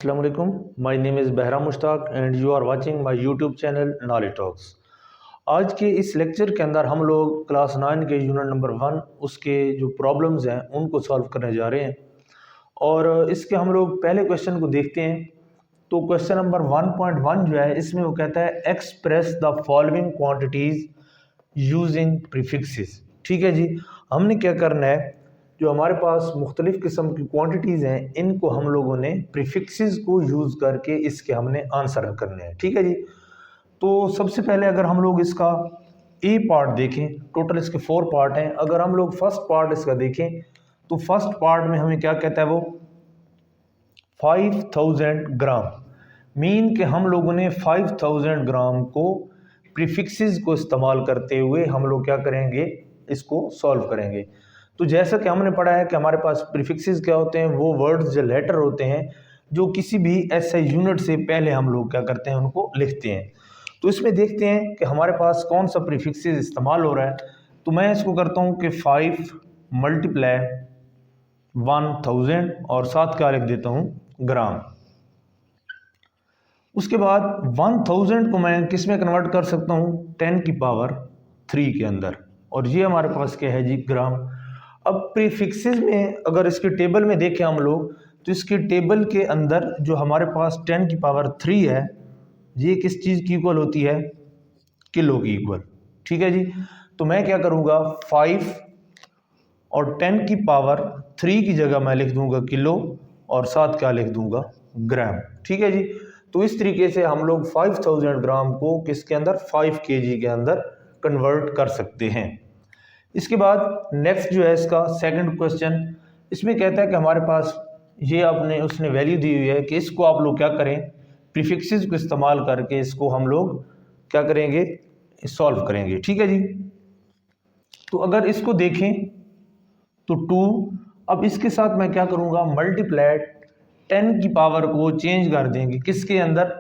अस्सलाम वालेकुम, my name is Bahram Mushtaq and you are watching my YouTube channel knowledge talks. आज के इस लेक्चर के अंदर हम लोग क्लास 9 के यूनिट नंबर 1 उसके जो प्रॉब्लम्स हैं उनको सॉल्व करने जा रहे हैं। और इसके हम लोग पहले क्वेश्चन को देखते हैं। तो क्वेश्चन नंबर 1.1 जो है इसमें वो कहता है express the following quantities using prefixes. ठीक है जी, हमने क्या करना है, जो हमारे पास मुख्तलिफ़ किस्म की क्वांटिटीज़ हैं इनको हम लोगों ने प्रीफिक्सेस को यूज़ करके इसके हमने आंसर करने हैं। ठीक है जी, तो सबसे पहले अगर हम लोग इसका ए पार्ट देखें, टोटल इसके 4 पार्ट हैं। अगर हम लोग फर्स्ट पार्ट इसका देखें तो फर्स्ट पार्ट में हमें क्या कहता है, वो 5000 ग्राम। मीन कि हम लोगों ने 5000 ग्राम को प्रीफिक्सेस को इस्तेमाल करते हुए हम लोग क्या करेंगे, इसको सॉल्व करेंगे। तो जैसा कि हमने पढ़ा है कि हमारे पास प्रीफिक्सेस क्या होते हैं, वो वर्ड्स जो लेटर होते हैं जो किसी भी ऐसे यूनिट से पहले हम लोग क्या करते हैं, उनको लिखते हैं। तो इसमें देखते हैं कि हमारे पास कौन सा प्रीफिक्सेस इस्तेमाल हो रहा है। तो मैं इसको करता हूँ कि 5 मल्टीप्लाई 1000 और साथ क्या लिख देता हूँ, ग्राम। उसके बाद 1000 को मैं किस में कन्वर्ट कर सकता हूँ, 10 की पावर 3 के अंदर, और ये हमारे पास क्या है जी, ग्राम। अब प्रीफिक्सेस में अगर इसके टेबल में देखें हम लोग, तो इसके टेबल के अंदर जो हमारे पास 10 की पावर 3 है, ये किस चीज़ की इक्वल होती है, किलो की इक्वल। ठीक है जी, तो मैं क्या करूँगा, 5 और 10 की पावर 3 की जगह मैं लिख दूंगा किलो, और साथ क्या लिख दूंगा, ग्राम। ठीक है जी, तो इस तरीके से हम लोग 5000 ग्राम को किसके अंदर, 5 केजी के अंदर कन्वर्ट कर सकते हैं। इसके बाद नेक्स्ट जो है इसका सेकंड क्वेश्चन, इसमें कहता है कि हमारे पास ये आपने उसने वैल्यू दी हुई है कि इसको आप लोग क्या करें, प्रीफिक्सेस को इस्तेमाल करके इसको हम लोग क्या करेंगे, सॉल्व करेंगे। ठीक है जी, तो अगर इसको देखें तो 2, अब इसके साथ मैं क्या करूँगा, मल्टीप्लाई 10 की पावर को चेंज कर देंगे किसके अंदर,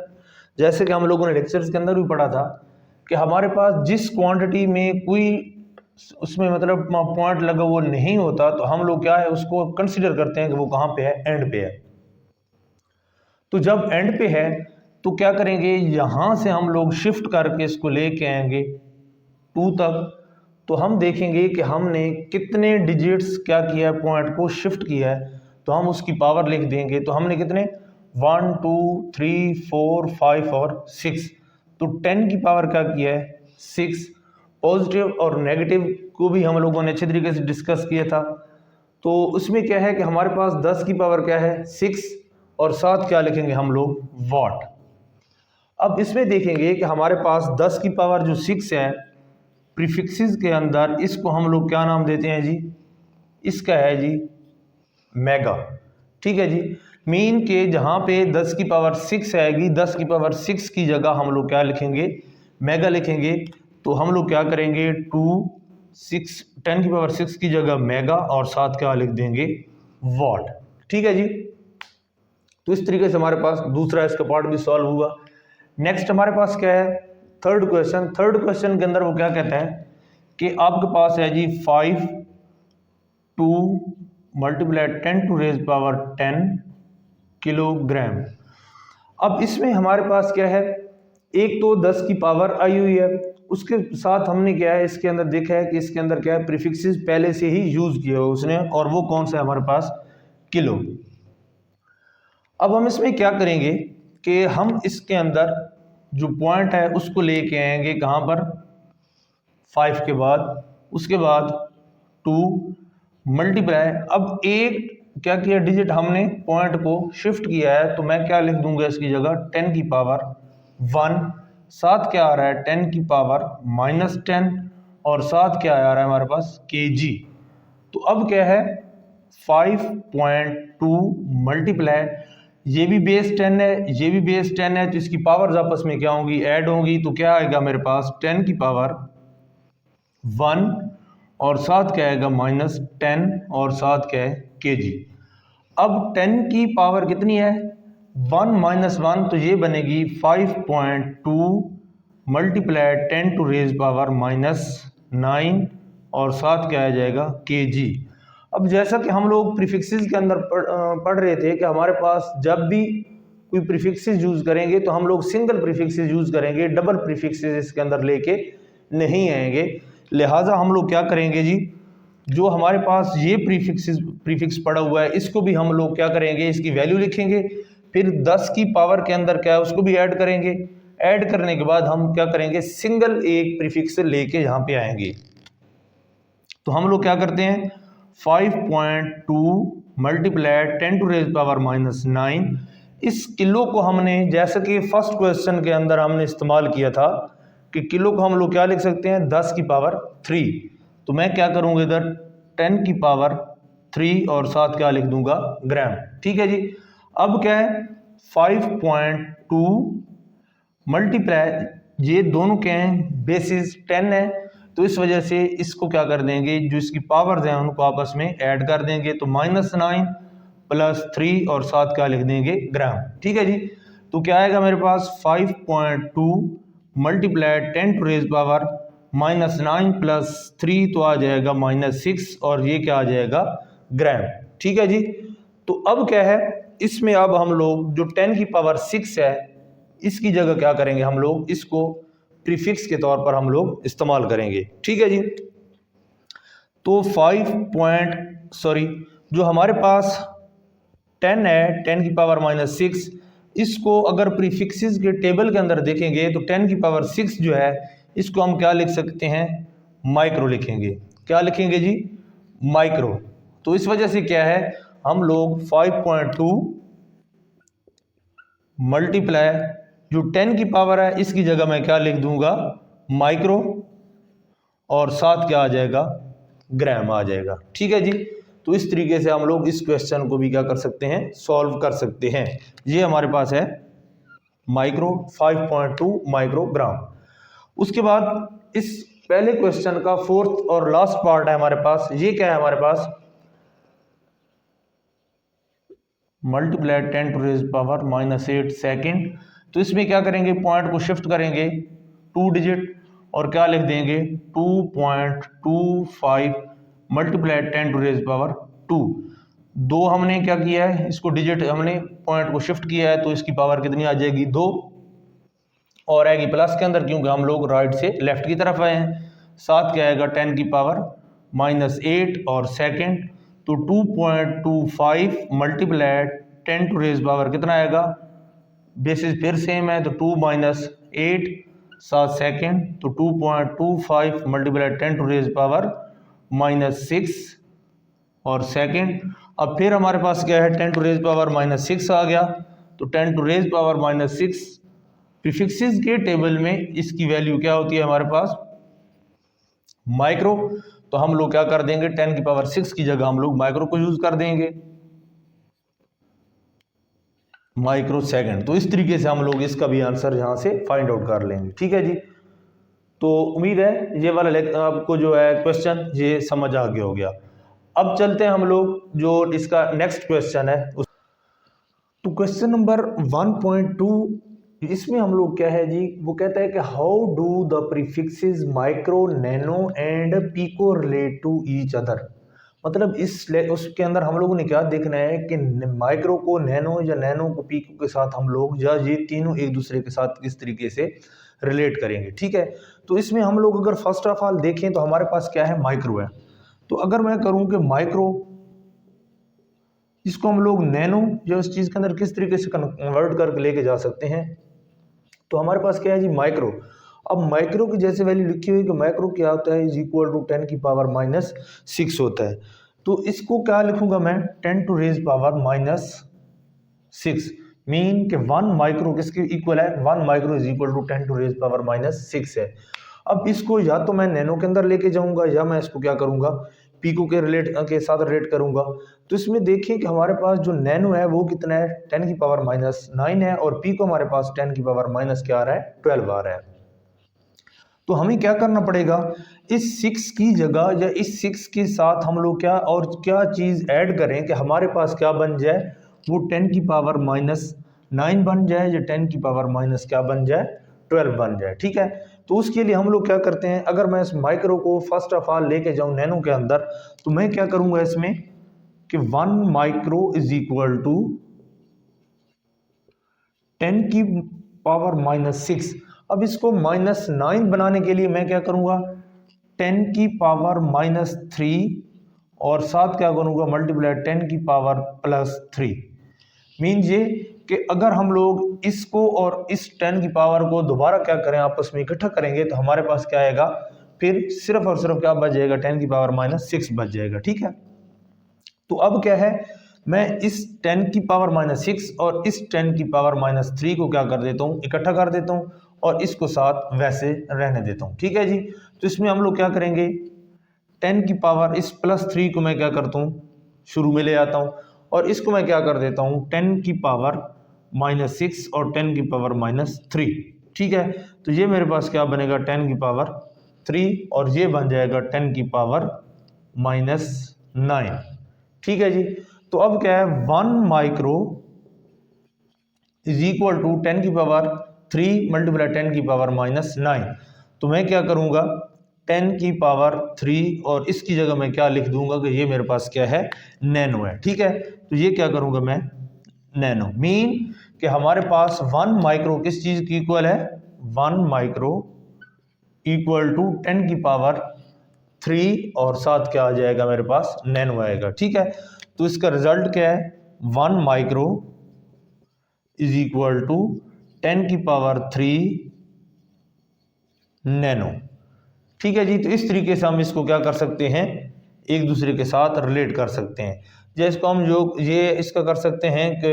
जैसे कि हम लोगों ने लेक्चर्स के अंदर भी पढ़ा था कि हमारे पास जिस क्वांटिटी में कोई उसमें मतलब पॉइंट लगा वो नहीं होता, तो हम लोग क्या है उसको कंसिडर करते हैं कि वो कहाँ पे है, एंड पे है। तो जब एंड पे है तो क्या करेंगे, यहाँ से हम लोग शिफ्ट करके इसको लेके आएंगे 2 तक। तो हम देखेंगे कि हमने कितने डिजिट्स क्या किया है, पॉइंट को शिफ्ट किया है, तो हम उसकी पावर लिख देंगे। तो हमने कितने, 1 2 3 4 5 और 6, तो 10 की पावर क्या किया है, 6। पॉजिटिव और नेगेटिव को भी हम लोगों ने अच्छे तरीके से डिस्कस किया था। तो उसमें क्या है कि हमारे पास 10 की पावर क्या है, 6, और साथ क्या लिखेंगे हम लोग, वॉट। अब इसमें देखेंगे कि हमारे पास 10 की पावर जो 6 है प्रीफिक्सेस के अंदर, इसको हम लोग क्या नाम देते हैं जी, इसका है जी मेगा। ठीक है जी, मीन के जहाँ पे 10 की पावर 6 आएगी, 10 की पावर 6 की जगह हम लोग क्या लिखेंगे, मेगा लिखेंगे। तो हम लोग क्या करेंगे, 2 6 10 की पावर 6 की जगह मेगा, और साथ क्या लिख देंगे, वॉट। ठीक है जी, तो इस तरीके से हमारे पास दूसरा इसका पार्ट भी सॉल्व हुआ। नेक्स्ट हमारे पास क्या है, थर्ड क्वेश्चन। थर्ड क्वेश्चन के अंदर वो क्या कहता है कि आपके पास है जी 5 2 multiply 10 to raise power 10 kilogram. अब इसमें हमारे पास क्या है, एक तो 10 की पावर आई हुई है, उसके साथ हमने क्या है इसके अंदर देखा है कि इसके अंदर क्या है, प्रीफिक्सेस पहले से ही यूज किया हुआ उसने, और वो कौन सा है हमारे पास, किलो। अब हम इसमें क्या करेंगे कि हम इसके अंदर जो पॉइंट है उसको लेके आएंगे कहाँ पर, 5 के बाद, उसके बाद 2 मल्टीप्लाई, अब एक क्या किया डिजिट हमने पॉइंट को शिफ्ट किया है, तो मैं क्या लिख दूंगा इसकी जगह, 10 की पावर 1, साथ क्या आ रहा है, 10 की पावर -10, और साथ क्या आ रहा है हमारे पास, kg। तो अब क्या है, 5.2 मल्टीप्लाई, ये भी बेस 10 है, ये भी बेस 10 है, तो इसकी पावर्स आपस में क्या होंगी, ऐड होंगी। तो क्या आएगा मेरे पास, 10 की पावर 1, और साथ क्या आएगा, -10, और साथ क्या है, kg। अब 10 की पावर कितनी है, 1 - 1, तो ये बनेगी 5.2 मल्टीप्लाई 10 टू रेज पावर -9, और साथ क्या आ जाएगा, kg। अब जैसा कि हम लोग प्रीफिक्सेस के अंदर पढ़ रहे थे कि हमारे पास जब भी कोई प्रीफिक्सेस यूज करेंगे तो हम लोग सिंगल प्रीफिक्सेस यूज करेंगे, डबल प्रीफिक्सेस इसके अंदर लेके नहीं आएंगे। लिहाजा हम लोग क्या करेंगे जी, जो हमारे पास ये प्रीफिक्स पड़ा हुआ है इसको भी हम लोग क्या करेंगे, इसकी वैल्यू लिखेंगे, फिर 10 की पावर के अंदर क्या है उसको भी ऐड करेंगे। ऐड करने के बाद हम क्या करेंगे, सिंगल एक प्रीफिक्स लेके यहाँ पे आएंगे। तो हम लोग क्या करते हैं, 5.2 मल्टीप्लाई 10⁻⁻⁹। इस किलो को हमने जैसे कि फर्स्ट क्वेश्चन के अंदर हमने इस्तेमाल किया था कि किलो को हम लोग क्या लिख सकते हैं, 10 की पावर 3। तो मैं क्या करूँगा इधर 10 की पावर 3 और साथ क्या लिख दूंगा, ग्राम। ठीक है जी। अब क्या है 5.2 मल्टीप्लाई, ये दोनों क्या हैं, बेसिस 10 है, तो इस वजह से इसको क्या कर देंगे, जो इसकी पावर्स हैं उनको आपस में ऐड कर देंगे। तो -9 + 3 और साथ क्या लिख देंगे, ग्राम। ठीक है जी। तो क्या आएगा मेरे पास 5.2 मल्टीप्लाई 10⁻⁻9 + 3 तो आ जाएगा -6 और ये क्या आ जाएगा, ग्राम। ठीक है जी। तो अब क्या है, इसमें अब हम लोग जो 10 की पावर 6 है इसकी जगह क्या करेंगे, हम लोग इसको प्रीफिक्स के तौर पर हम लोग इस्तेमाल करेंगे। ठीक है जी। तो जो हमारे पास 10 है, 10 की पावर -6, इसको अगर प्रीफिक्सेस के टेबल के अंदर देखेंगे तो 10 की पावर 6 जो है इसको हम क्या लिख सकते हैं, माइक्रो लिखेंगे। क्या लिखेंगे जी, माइक्रो। तो इस वजह से क्या है, हम लोग 5.2 मल्टीप्लाई जो 10 की पावर है इसकी जगह मैं क्या लिख दूंगा, माइक्रो, और साथ क्या आ जाएगा, ग्राम आ जाएगा। ठीक है जी। तो इस तरीके से हम लोग इस क्वेश्चन को भी क्या कर सकते हैं, सॉल्व कर सकते हैं। ये हमारे पास है माइक्रो, 5.2 माइक्रोग्राम। उसके बाद इस पहले क्वेश्चन का फोर्थ और लास्ट पार्ट है हमारे पास। ये क्या है हमारे पास, मल्टीप्लाई 10⁻⁻8 सेकेंड। तो इसमें क्या करेंगे, पॉइंट को शिफ्ट करेंगे 2 डिजिट और क्या लिख देंगे 2.25 मल्टीप्लाई 10⁻²। दो हमने क्या किया है, इसको डिजिट हमने पॉइंट को शिफ्ट किया है तो इसकी पावर कितनी आ जाएगी, 2, और आएगी प्लस के अंदर क्योंकि हम लोग राइट से लेफ्ट की तरफ आए हैं। साथ क्या आएगा 10 की पावर -8 और सेकेंड, तो 2.25 मल्टीप्लाई 10⁻, कितना आएगा, बेसिस फिर सेम है तो 2 - 8 7 सेकेंड, तो 2.25 मल्टीप्लाई 10⁻⁻6 और सेकेंड। अब फिर हमारे पास क्या है 10⁻⁻6 आ गया, तो 10⁻⁻6 प्रीफिक्सेस के टेबल में इसकी वैल्यू क्या होती है हमारे पास, माइक्रो। तो हम लोग क्या कर देंगे, 10 की पावर 6 की जगह हम लोग माइक्रो को यूज कर देंगे, माइक्रो सेकंड। तो इस तरीके से हम लोग इसका भी आंसर यहां से फाइंड आउट कर लेंगे। ठीक है जी। तो उम्मीद है ये वाला आपको जो है क्वेश्चन ये समझ आ गया हो गया। अब चलते हैं हम लोग जो इसका नेक्स्ट क्वेश्चन है तो क्वेश्चन नंबर 1.2, इसमें हम लोग क्या है जी, वो कहता है कि how do the prefixes micro, nano and pico relate to each other. मतलब उसके अंदर हम लोगों ने क्या देखना है कि माइक्रो को नैनो या नैनो को पीको के साथ हम लोग या ये तीनों एक दूसरे के साथ किस तरीके से रिलेट करेंगे। ठीक है। तो इसमें हम लोग अगर फर्स्ट ऑफ ऑल देखें तो हमारे पास क्या है, माइक्रो है। तो अगर मैं करूं कि माइक्रो, इसको हम लोग नैनो या इस चीज के अंदर किस तरीके से कन्वर्ट करके लेके जा सकते हैं, तो हमारे पास क्या है जी, माइक्रो। अब माइक्रो की जैसे वैल्यू लिखी हुई कि माइक्रो क्या होता है, = 10 की पावर -6 होता है। तो इसको क्या लिखूंगा मैं, 10⁻⁻6, मीन कि 1 माइक्रो किसके इक्वल है, 1 माइक्रो = 10⁻⁻6 है। अब इसको या तो मैं नैनो के अंदर लेके जाऊंगा या मैं इसको क्या करूंगा, पीको के साथ रिलेट करूंगा। तो इसमें देखिए कि हमारे पास जो नैनो है वो कितना है, 10 की पावर -9 है, और पीको हमारे पास 10 की पावर माइनस क्या आ रहा है, 12 आ रहा है। तो हमें क्या करना पड़ेगा, इस 6 की जगह या इस 6 के साथ हम लोग क्या चीज ऐड करें कि हमारे पास क्या बन जाए, वो 10 की पावर -9 बन जाए या 10 की पावर माइनस क्या बन जाए, 12 बन जाए। ठीक है। तो उसके लिए हम लोग क्या करते हैं, अगर मैं इस माइक्रो को फर्स्ट ऑफ ऑल लेके जाऊं नैनो के अंदर, तो मैं क्या करूंगा इसमें कि 1 माइक्रो = 10⁻⁻⁶। अब इसको -9 बनाने के लिए मैं क्या करूँगा, 10⁻³ और साथ क्या करूँगा, मल्टीप्लाई 10⁻+3। मीन्स ये कि अगर हम लोग इसको और इस 10 की पावर को दोबारा क्या करें, आपस में इकट्ठा करेंगे, तो हमारे पास क्या आएगा, फिर सिर्फ और सिर्फ क्या बच जाएगा, 10⁻⁻6 बच जाएगा। ठीक है, तो अब क्या है, मैं इस 10⁻⁻6 और इस 10⁻⁻3 को क्या कर देता हूँ, इकट्ठा कर देता हूँ और इसको साथ वैसे रहने देता हूँ। ठीक है जी, तो इसमें हम लोग क्या करेंगे, 10 की पावर इस +3 को मैं क्या करता हूँ, शुरू में ले आता हूँ और इसको मैं क्या कर देता हूँ, 10⁻⁻6 और 10⁻⁻3। ठीक है, तो ये मेरे पास क्या बनेगा, 10⁻3 और ये बन जाएगा 10⁻⁻9। ठीक है जी, तो अब क्या है, 1 micro is equal to 10⁻3 multiply 10⁻�9। तो मैं क्या करूँगा, 10⁻3 और इसकी जगह मैं क्या लिख दूंगा कि ये मेरे पास क्या है, नैनो है। ठीक है, तो ये क्या करूँगा मैं, नैनो, मीन कि हमारे पास 1 माइक्रो किस चीज़ की इक्वल है, 1 माइक्रो इक्वल टू 10⁻3 और साथ क्या आ जाएगा, मेरे पास नैनो आएगा। ठीक है, तो इसका रिजल्ट क्या है, 1 micro is equal to 10⁻3 nano. ठीक है जी, तो इस तरीके से हम इसको क्या कर सकते हैं, एक दूसरे के साथ रिलेट कर सकते हैं। जैसे इसको हम जो ये इसका कर सकते हैं कि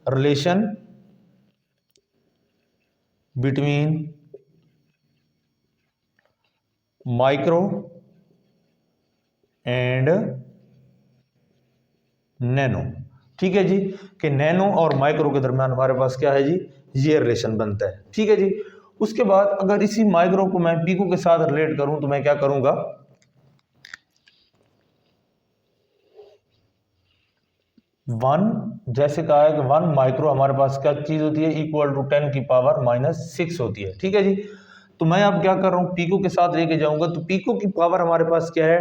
relation between micro and nano. ठीक है जी, कि नैनो और माइक्रो के दरमियान हमारे पास क्या है जी, ये रिलेशन बनता है। ठीक है जी, उसके बाद अगर इसी माइक्रो को मैं पिको के साथ रिलेट करूं तो मैं क्या करूंगा, 1 जैसे कहा है कि 1 माइक्रो हमारे पास क्या चीज होती है, इक्वल टू 10⁻⁻6 होती है। ठीक है जी, तो मैं अब क्या कर रहा हूं, पिको के साथ लेके जाऊंगा, तो पिको की पावर हमारे पास क्या है,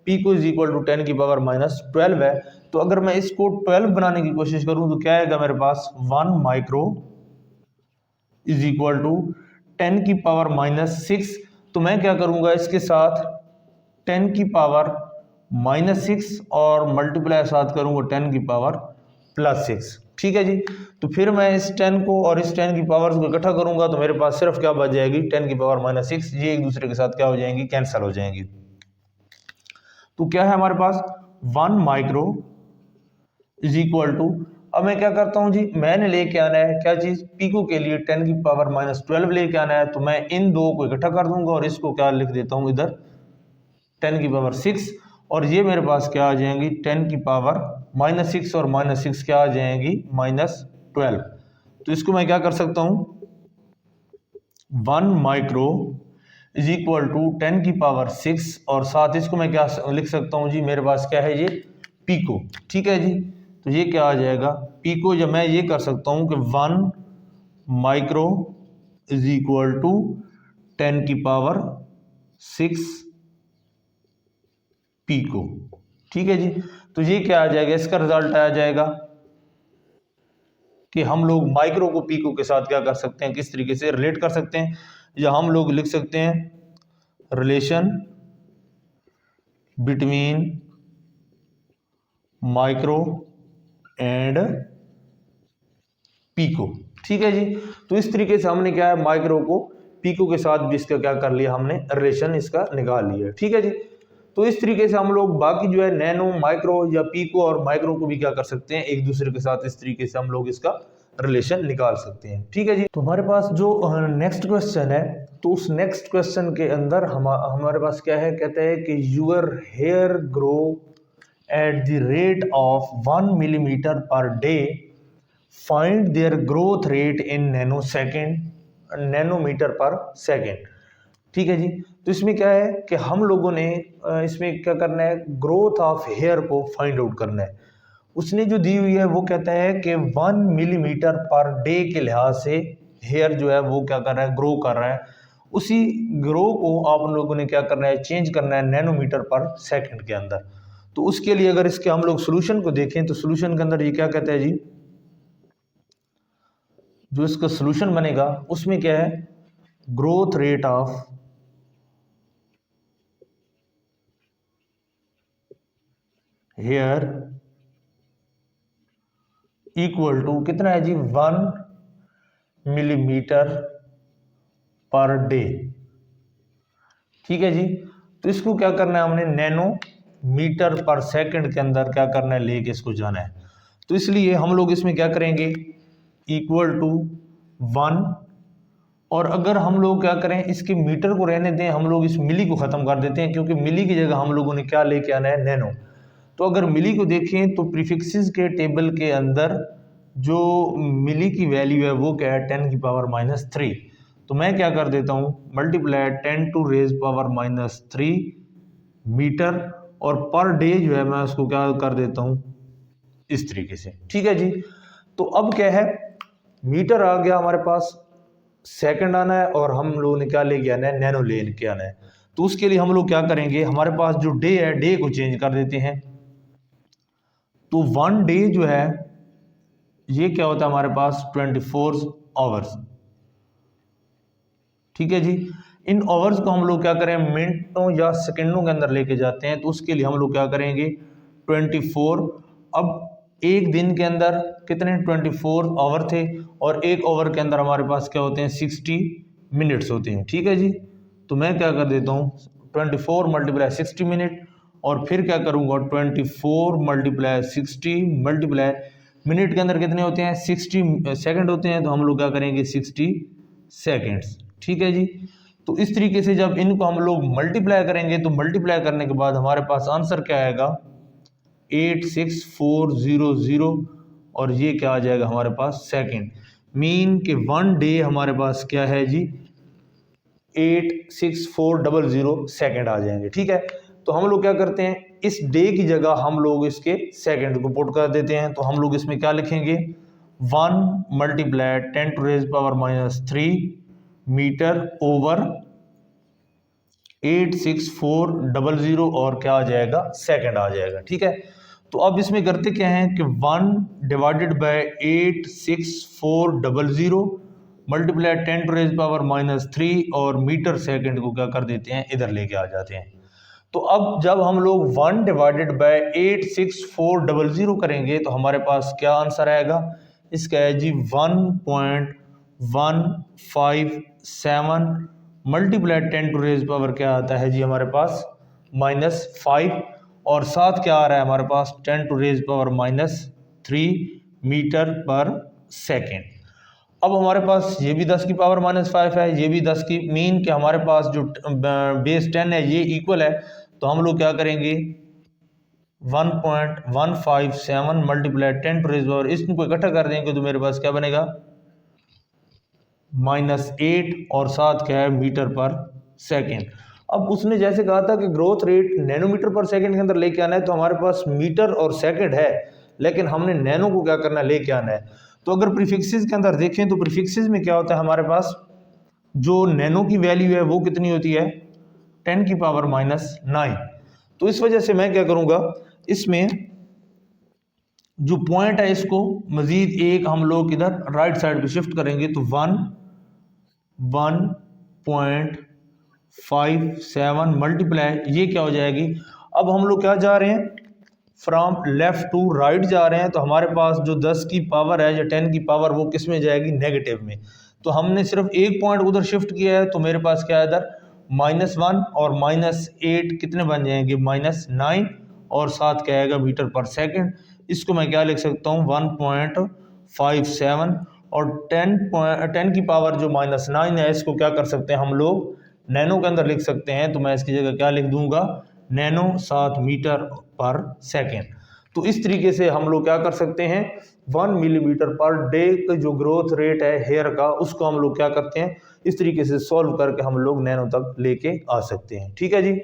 पिको इज इक्वल टू 10⁻⁻12 है। तो अगर मैं इसको 12 बनाने की कोशिश करूं तो क्या आएगा मेरे पास, 1 माइक्रो इज इक्वल टू 10⁻⁻6। तो मैं क्या करूंगा, इसके साथ 10⁻⁻6 और मल्टीप्लाई साथ करूंगा 10⁻+6। ठीक है जी, तो फिर मैं इस 10 को और इस 10 की पावर्स को इकट्ठा करूंगा तो मेरे पास सिर्फ क्या बच जाएगी, 10⁻⁻6, ये एक दूसरे के साथ क्या हो जाएंगी, कैंसिल हो जाएंगी। तो क्या है हमारे पास, 1 माइक्रो इज इक्वल टू, अब मैं क्या करता हूं जी, मैंने लेके आना है क्या चीज, पिको के लिए 10⁻⁻12 लेके आना है, तो मैं इन दो को इकट्ठा कर दूंगा और इसको क्या लिख देता हूं इधर 10⁻6 और ये मेरे पास क्या आ जाएंगी, 10⁻⁻6 और -6 क्या आ जाएंगी, -12। तो इसको मैं क्या कर सकता हूं, 1 माइक्रो इज इक्वल टू 10⁻6 और साथ इसको मैं क्या लिख सकता हूं जी, मेरे पास क्या है ये, पिको। ठीक है जी, तो ये क्या आ जाएगा, पिको, जब मैं ये कर सकता हूं कि 1 micro is equal to 10⁻6 pico. ठीक है जी, तो ये क्या आ जाएगा, इसका रिजल्ट आ जाएगा कि हम लोग माइक्रो को पिको के साथ क्या कर सकते हैं, किस तरीके से रिलेट कर सकते हैं, या हम लोग लिख सकते हैं relation between micro and pico. ठीक है जी, तो इस तरीके से हमने क्या है, माइक्रो को पिको के साथ भी इसका क्या कर लिया, हमने रिलेशन इसका निकाल लिया। ठीक है जी, तो इस तरीके से हम लोग बाकी जो है नैनो, माइक्रो या पिको और माइक्रो को भी क्या कर सकते हैं, एक दूसरे के साथ इस तरीके से हम लोग इसका रिलेशन निकाल सकते हैं। ठीक है जी, तो हमारे पास जो नेक्स्ट क्वेश्चन है, तो उस नेक्स्ट क्वेश्चन के अंदर हमारे पास क्या है, कहते हैं कि your hair grow at the rate of 1 millimetre per day, find their growth rate in nanometre per second. ठीक है जी, तो इसमें क्या है कि हम लोगों ने इसमें क्या करना है, ग्रोथ ऑफ हेयर को फाइंड आउट करना है। उसने जो दी हुई है वो कहता है कि 1 मिलीमीटर पर डे के लिहाज से हेयर जो है वो क्या कर रहा है, ग्रो कर रहा है। उसी ग्रो को आप लोगों ने क्या करना है, चेंज करना है नैनोमीटर पर सेकंड के अंदर। तो उसके लिए अगर इसके हम लोग सोल्यूशन को देखें तो सोल्यूशन के अंदर ये क्या कहता है जी, जो इसका सोल्यूशन बनेगा उसमें क्या है, growth rate of hair equal to कितना है जी, 1 मिलीमीटर पर डे। ठीक है जी। तो इसको क्या करना है, हमने नैनो मीटर पर सेकंड के अंदर क्या करना है, लेके इसको जाना है। तो इसलिए हम लोग इसमें क्या करेंगे, इक्वल टू 1, और अगर हम लोग क्या करें, इसके मीटर को रहने दें, हम लोग इस मिली को ख़त्म कर देते हैं, क्योंकि मिली की जगह हम लोगों ने क्या लेके आना है, नैनो। तो अगर मिली को देखें तो प्रीफिक्सेस के टेबल के अंदर जो मिली की वैल्यू है वो क्या है, 10 की पावर -3। तो मैं क्या कर देता हूँ, multiply 10 to raise power -3 metre, और पर डे जो है मैं उसको क्या कर देता हूँ, इस तरीके से। ठीक है जी। तो अब क्या है, मीटर आ गया हमारे पास, सेकंड आना है, और हम लोगों ने क्या लेके आना है, नैनो लेके आना है। तो उसके लिए हम लोग क्या करेंगे, हमारे पास जो डे है, डे को चेंज कर देते हैं। तो 1 डे जो है ये क्या होता है हमारे पास, 24 आवर्स। ठीक है जी। इन आवर्स को हम लोग क्या करें, मिनटों या सेकंडों के अंदर लेके जाते हैं। तो उसके लिए हम लोग क्या करेंगे, 24। अब एक दिन के अंदर कितने 24 आवर थे, और एक आवर के अंदर हमारे पास क्या होते हैं, 60 मिनट्स होते हैं। ठीक है जी। तो मैं क्या कर देता हूँ, 24 मल्टीप्लाई 60 मिनट, और फिर क्या करूँगा, 24 मल्टीप्लाई 60 मल्टीप्लाई मिनट के अंदर कितने होते हैं, 60 सेकंड होते हैं। तो हम लोग क्या करेंगे, 60 सेकेंड्स। ठीक है जी। तो इस तरीके से जब इनको हम लोग मल्टीप्लाई करेंगे, तो मल्टीप्लाई करने के बाद हमारे पास आंसर क्या आएगा, 86400, और ये क्या आ जाएगा हमारे पास, सेकंड। मीन के 1 डे हमारे पास क्या है जी, 86400 सेकंड आ जाएंगे। ठीक है। तो हम लोग क्या करते हैं, इस डे की जगह हम लोग इसके सेकंड को पुट कर देते हैं। तो हम लोग इसमें क्या लिखेंगे, 1 multiply 10 to raise power -3 metre over 86400, और क्या आ जाएगा, सेकंड आ जाएगा। ठीक है। तो अब इसमें करते क्या है कि 1 divided by 86400 multiply 10 to raise power -3, और मीटर सेकंड को क्या कर देते हैं, इधर लेके आ जाते हैं। तो अब जब हम लोग 1 डिवाइडेड बाय 86400 करेंगे, तो हमारे पास क्या आंसर आएगा, इसका है जी 1.157 मल्टीप्लाई 10 टू रेज पावर क्या आता है जी हमारे पास, -5, और साथ क्या आ रहा है हमारे पास, 10 टू रेज पावर -3 मीटर पर सेकेंड। अब हमारे पास ये भी 10 की पावर -5 है, ये भी 10 की, मीन के हमारे पास जो बेस 10 है ये इक्वल है। तो हम लोग क्या करेंगे, 1.157 मल्टीप्लाई 10 टू रेज पावर, इसको इकट्ठा कर देंगे तो मेरे पास क्या बनेगा, -8, और साथ क्या है, मीटर पर सेकेंड। अब उसने जैसे कहा था कि ग्रोथ रेट नैनोमीटर पर सेकंड के अंदर लेके आना है, तो हमारे पास मीटर और सेकंड है, लेकिन हमने नैनो को क्या करना है, लेके आना है। तो अगर प्रीफिक्सेस के अंदर देखें तो प्रीफिक्सेस में क्या होता है, हमारे पास जो नैनो की वैल्यू है वो कितनी होती है, 10 की पावर -9। तो इस वजह से मैं क्या करूँगा, इसमें जो पॉइंट है इसको मजीद एक हम लोग इधर राइट साइड पे शिफ्ट करेंगे। तो 1.57 मल्टीप्लाई ये क्या हो जाएगी। अब हम लोग क्या जा रहे हैं, फ्रॉम लेफ्ट टू राइट जा रहे हैं। तो हमारे पास जो 10 की पावर है या 10 की पावर वो किस में जाएगी, नेगेटिव में। तो हमने सिर्फ एक पॉइंट उधर शिफ्ट किया है, तो मेरे पास क्या है इधर -1 और -8 कितने बन जाएंगे, -9, और साथ क्या आएगा, मीटर पर सेकंड। इसको मैं क्या लिख सकता हूँ, 1.57, और 10 की पावर जो -9 है इसको क्या कर सकते हैं हम लोग, नैनो के अंदर लिख सकते हैं। तो मैं इसकी जगह क्या लिख दूंगा, नैनो 7 मीटर पर सेकेंड। तो इस तरीके से हम लोग क्या कर सकते हैं, 1 मिलीमीटर पर डे का जो ग्रोथ रेट है हेयर का, उसको हम लोग क्या करते हैं, इस तरीके से सॉल्व करके हम लोग नैनो तक लेके आ सकते हैं। ठीक है जी।